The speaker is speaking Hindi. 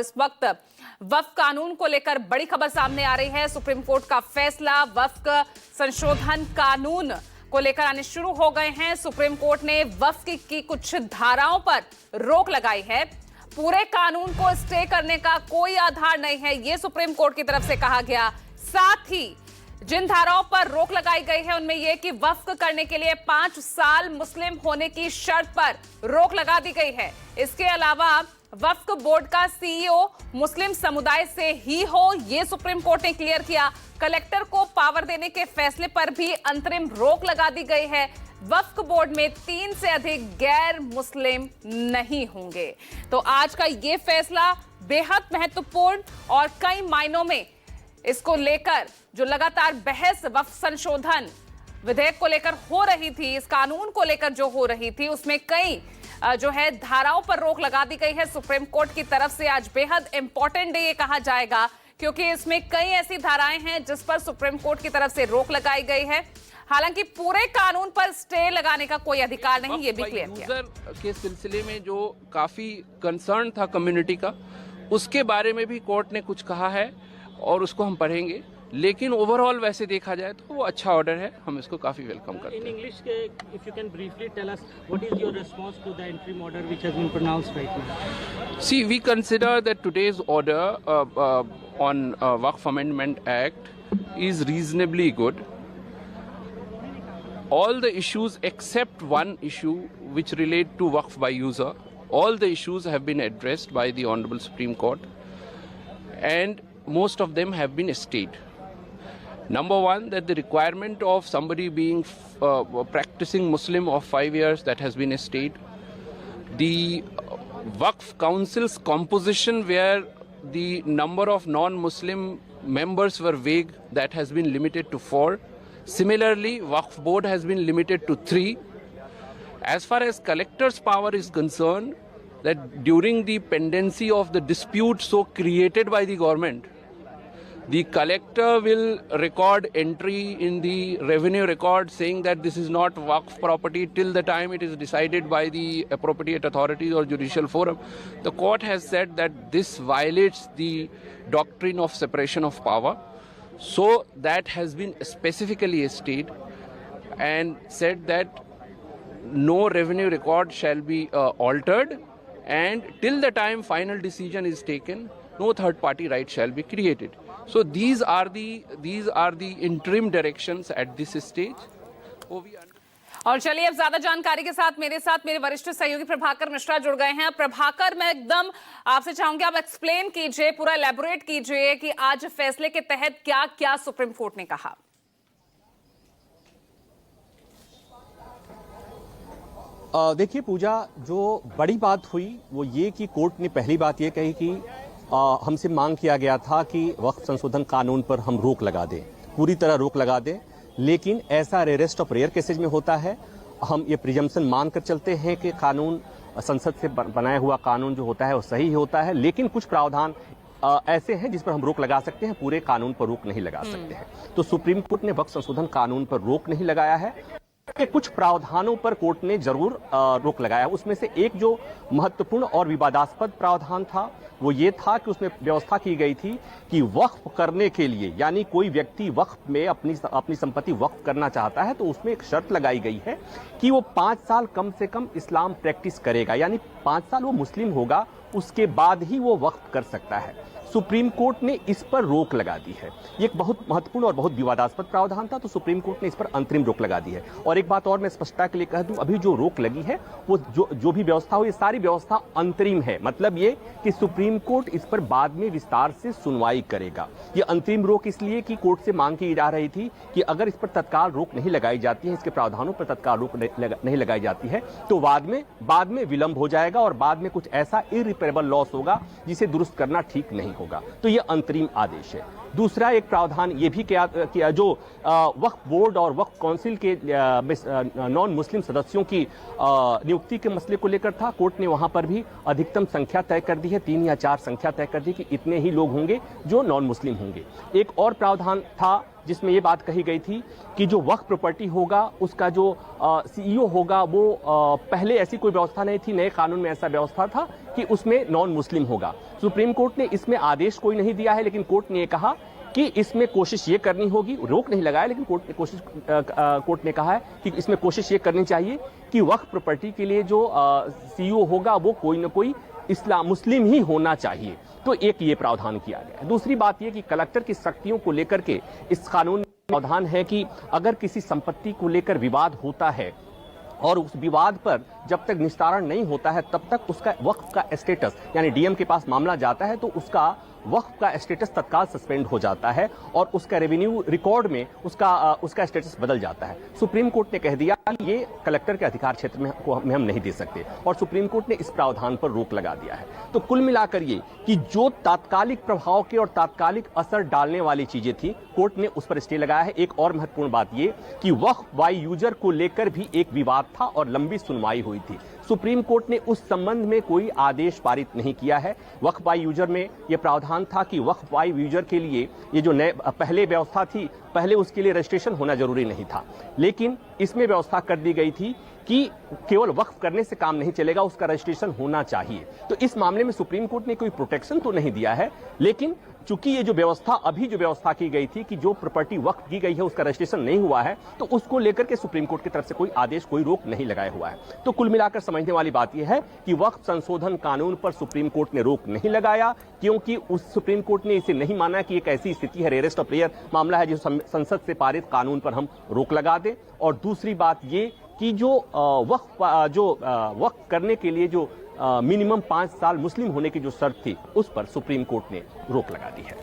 इस वक्त वक्फ कानून को लेकर बड़ी खबर सामने आ रही है। सुप्रीम कोर्ट का फैसला वक्फ संशोधन कानून को लेकर आने शुरू हो गए हैं। सुप्रीम कोर्ट ने वक्फ की कुछ धाराओं पर रोक लगाई है। पूरे कानून को स्टे करने का कोई आधार नहीं है, यह सुप्रीम कोर्ट की तरफ से कहा गया। साथ ही जिन धाराओं पर रोक लगाई गई है उनमें यह कि वक्फ करने के लिए 5 साल मुस्लिम होने की शर्त पर रोक लगा दी गई है। इसके अलावा वक्फ बोर्ड का सीईओ मुस्लिम समुदाय से ही हो, यह सुप्रीम कोर्ट ने क्लियर किया। कलेक्टर को पावर देने के फैसले पर भी अंतरिम रोक लगा दी गई है। वक्फ बोर्ड में 3 से अधिक गैर मुस्लिम नहीं होंगे। तो आज का यह फैसला बेहद महत्वपूर्ण और कई मायनों में इसको लेकर जो लगातार बहस वक्फ संशोधन विधेयक को लेकर हो रही थी, इस कानून को लेकर जो हो रही थी, उसमें कई जो है धाराओं पर रोक लगा दी गई है सुप्रीम कोर्ट की तरफ से। आज बेहद इंपॉर्टेंट डे ये कहा जाएगा क्योंकि इसमें कई ऐसी धाराएं हैं जिस पर सुप्रीम कोर्ट की तरफ से रोक लगाई गई है। हालांकि पूरे कानून पर स्टे लगाने का कोई अधिकार नहीं, ये भी क्लियर किया। यूजर के सिलसिले में जो काफी कंसर्न था कम्युनिटी का, उसके बारे में भी कोर्ट ने कुछ कहा है और उसको हम पढ़ेंगे। लेकिन ओवरऑल वैसे देखा जाए तो वो अच्छा ऑर्डर है, हम इसको काफी वेलकम करते हैं। In English, if you can briefly tell us what is your response to the interim order which has been pronounced right now? See, we consider that today's order on Waqf Amendment Act is reasonably good. All the issues except one issue which relate to Waqf by user, all the issues have been addressed by the Honorable Supreme Court, and most of them have been stayed. Number one, that the requirement of somebody being practicing Muslim of 5 years, that has been stayed. The Waqf Council's composition, where the number of non-Muslim members were vague, that has been limited to 4. Similarly, Waqf Board has been limited to 3. As far as collector's power is concerned, that during the pendency of the dispute so created by the government, the collector will record entry in the revenue record saying that this is not Waqf property till the time it is decided by the appropriate authorities or judicial forum. The court has said that this violates the doctrine of separation of power. So that has been specifically stayed and said that no revenue record shall be altered, and till the time final decision is taken, no third party right shall be created. So these are the interim directions at this stage. और चलिए अब ज्यादा जानकारी के साथ मेरे वरिष्ठ सहयोगी प्रभाकर मिश्रा जुड़ गए हैं। प्रभाकर, मैं एकदम आपसे चाहूंगी आप एक्सप्लेन कीजिए, पूरा एलैबोरेट कीजिए कि आज फैसले के तहत क्या क्या सुप्रीम कोर्ट ने कहा। देखिए पूजा, जो बड़ी बात हुई वो ये कि कोर्ट ने पहली बात ये कही कि हमसे मांग किया गया था कि वक्फ संशोधन कानून पर हम रोक लगा दें, पूरी तरह रोक लगा दें। लेकिन ऐसा रेयरेस्ट ऑफ रेयर केसेज में होता है। हम ये प्रिजम्पशन मानकर चलते हैं कि कानून, संसद से बनाया हुआ कानून जो होता है वो सही होता है, लेकिन कुछ प्रावधान ऐसे हैं जिस पर हम रोक लगा सकते हैं, पूरे कानून पर रोक नहीं लगा सकते हैं। तो सुप्रीम कोर्ट ने वक्फ संशोधन कानून पर रोक नहीं लगाया है, के कुछ प्रावधानों पर कोर्ट ने जरूर रोक लगाया। उसमें से एक जो महत्वपूर्ण और विवादास्पद प्रावधान था वो ये था कि उसमें व्यवस्था की गई थी कि वक्फ करने के लिए, यानी कोई व्यक्ति वक्फ में अपनी संपत्ति वक्फ करना चाहता है तो उसमें एक शर्त लगाई गई है कि वो 5 साल कम से कम इस्लाम प्रैक्टिस करेगा, यानी 5 साल वो मुस्लिम होगा, उसके बाद ही वो वक्फ कर सकता है। सुप्रीम कोर्ट ने इस पर रोक लगा दी है। ये एक बहुत महत्वपूर्ण और बहुत विवादास्पद प्रावधान था, तो सुप्रीम कोर्ट ने इस पर अंतरिम रोक लगा दी है। और एक बात और मैं स्पष्टता के लिए कह दूं, अभी जो रोक लगी है वो जो भी व्यवस्था हो, ये सारी व्यवस्था अंतरिम है। मतलब ये कि सुप्रीम कोर्ट इस पर बाद में विस्तार से सुनवाई करेगा। ये अंतरिम रोक इसलिए कि कोर्ट से मांग की जा रही थी कि अगर इस पर तत्काल रोक नहीं लगाई जाती है, इसके प्रावधानों पर तत्काल रोक नहीं लगाई जाती है, तो बाद में विलंब हो जाएगा और बाद में कुछ ऐसा इरिपेरेबल लॉस होगा जिसे दुरुस्त करना ठीक नहीं होगा। तो यह अंतरिम आदेश है। दूसरा एक प्रावधान ये भी किया जो वक्फ बोर्ड और वक्फ काउंसिल के नॉन मुस्लिम सदस्यों की नियुक्ति के मसले को लेकर था। कोर्ट ने वहां पर भी अधिकतम संख्या तय कर दी है, 3 या 4 संख्या तय कर दी कि इतने ही लोग होंगे जो नॉन मुस्लिम होंगे। एक और प्रावधान था जिसमें ये बात कही गई थी कि जो वक्फ प्रॉपर्टी होगा उसका जो सीईओ होगा वो पहले ऐसी कोई व्यवस्था नहीं थी, नए कानून में ऐसा व्यवस्था था कि उसमें नॉन मुस्लिम होगा। सुप्रीम कोर्ट ने इसमें आदेश कोई नहीं दिया है, लेकिन कोर्ट ने ये कहा कि इसमें कोशिश ये करनी होगी, रोक नहीं लगाया, लेकिन कोर्ट ने कहा है कि इसमें कोशिश ये करनी चाहिए कि वक्फ प्रॉपर्टी के लिए जो सीईओ होगा वो कोई ना कोई इस्लाम मुस्लिम ही होना चाहिए। तो एक ये प्रावधान किया गया है। दूसरी बात ये कि कलेक्टर की शक्तियों को लेकर के इस कानून में प्रावधान है कि अगर किसी संपत्ति को लेकर विवाद होता है और उस विवाद पर जब तक निस्तारण नहीं होता है तब तक उसका वक्फ का स्टेटस, यानी डीएम के पास मामला जाता है तो उसका वक्फ का स्टेटस तत्काल सस्पेंड हो जाता है और उसका रेवेन्यू रिकॉर्ड में उसका स्टेटस बदल जाता है। सुप्रीम कोर्ट ने कह दिया कि ये कलेक्टर के अधिकार क्षेत्र में हम नहीं दे सकते और सुप्रीम कोर्ट ने इस प्रावधान पर रोक लगा दिया है। तो कुल मिलाकर ये कि जो तात्कालिक प्रभाव के और तात्कालिक असर डालने वाली चीजें थी, कोर्ट ने उस पर स्टे लगाया है। एक और महत्वपूर्ण बात ये कि वक्फ बाय यूजर को लेकर भी एक विवाद था और लंबी सुनवाई हुई थी। सुप्रीम कोर्ट ने उस संबंध में कोई आदेश पारित नहीं किया है। वक्फ बाय यूजर में यह प्रावधान था कि वक्फ बाय यूजर के लिए ये जो नए पहले व्यवस्था थी, पहले उसके लिए रजिस्ट्रेशन होना जरूरी नहीं था, लेकिन इसमें व्यवस्था कर दी गई थी कि केवल वक्फ करने से काम नहीं चलेगा, उसका रजिस्ट्रेशन होना चाहिए। तो इस मामले में सुप्रीम कोर्ट ने कोई प्रोटेक्शन तो नहीं दिया है, लेकिन चूंकि ये जो व्यवस्था की गई थी कि जो प्रॉपर्टी वक्फ की गई है उसका रजिस्ट्रेशन नहीं हुआ है, तो उसको लेकर के सुप्रीम कोर्ट की तरफ से कोई आदेश, कोई रोक नहीं लगाया हुआ है। तो कुल मिलाकर समझने वाली बात यह है कि वक्फ संशोधन कानून पर सुप्रीम कोर्ट ने रोक नहीं लगाया, क्योंकि उस सुप्रीम कोर्ट ने इसे नहीं माना कि एक ऐसी स्थिति है, रेयरेस्ट ऑफ रेयर मामला है जिस संसद से पारित कानून पर हम रोक लगा दें। और दूसरी बात ये कि जो वक्फ करने के लिए जो मिनिमम 5 साल मुस्लिम होने की जो शर्त थी, उस पर सुप्रीम कोर्ट ने रोक लगा दी है।